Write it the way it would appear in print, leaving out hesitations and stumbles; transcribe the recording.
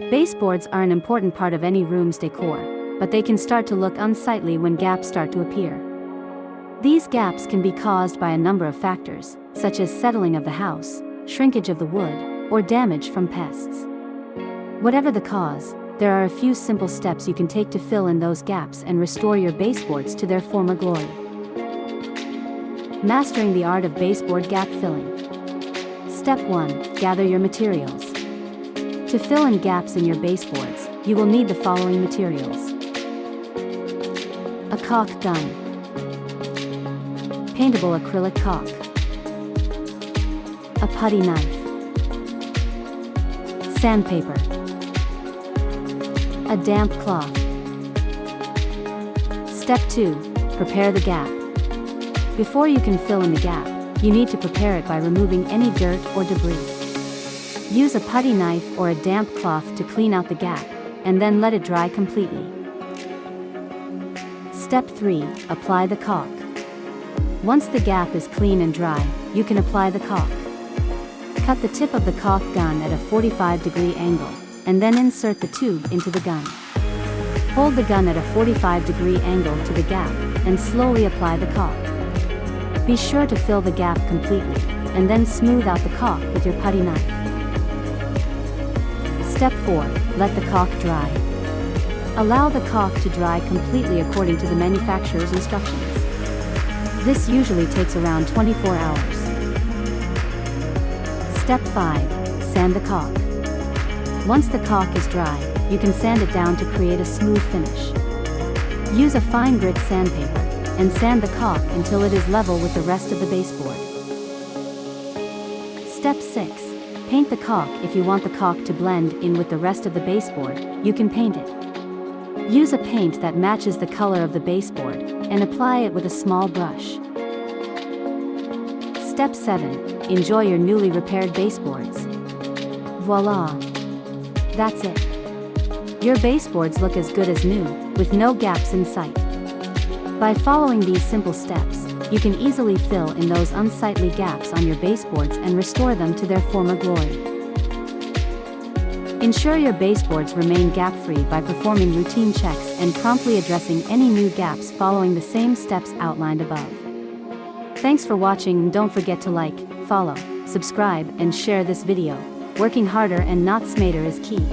Baseboards are an important part of any room's decor, but they can start to look unsightly when gaps start to appear. These gaps can be caused by a number of factors, such as settling of the house, shrinkage of the wood, or damage from pests. Whatever the cause, there are a few simple steps you can take to fill in those gaps and restore your baseboards to their former glory. Mastering the art of baseboard gap filling. Step 1. Gather your materials. To fill in gaps in your baseboards, you will need the following materials: a caulk gun, paintable acrylic caulk, a putty knife, sandpaper, a damp cloth. Step 2. Prepare the gap. Before you can fill in the gap, you need to prepare it by removing any dirt or debris. Use a putty knife or a damp cloth to clean out the gap, and then let it dry completely. Step 3. Apply the caulk. Once the gap is clean and dry, you can apply the caulk. Cut the tip of the caulk gun at a 45-degree angle, and then insert the tube into the gun. Hold the gun at a 45-degree angle to the gap, and slowly apply the caulk. Be sure to fill the gap completely, and then smooth out the caulk with your putty knife. Step 4. Let the caulk dry. Allow the caulk to dry completely according to the manufacturer's instructions. This usually takes around 24 hours. Step 5. Sand the caulk. Once the caulk is dry, you can sand it down to create a smooth finish. Use a fine grit sandpaper, and sand the caulk until it is level with the rest of the baseboard. Step 6. Paint the caulk. If you want the caulk to blend in with the rest of the baseboard, you can paint it. Use a paint that matches the color of the baseboard, and apply it with a small brush. Step 7. Enjoy your newly repaired baseboards. Voila! That's it. Your baseboards look as good as new, with no gaps in sight. By following these simple steps, you can easily fill in those unsightly gaps on your baseboards and restore them to their former glory. Ensure your baseboards remain gap-free by performing routine checks and promptly addressing any new gaps following the same steps outlined above. Thanks for watching, and don't forget to like, follow, subscribe, and share this video. Working harder and not smarter is key.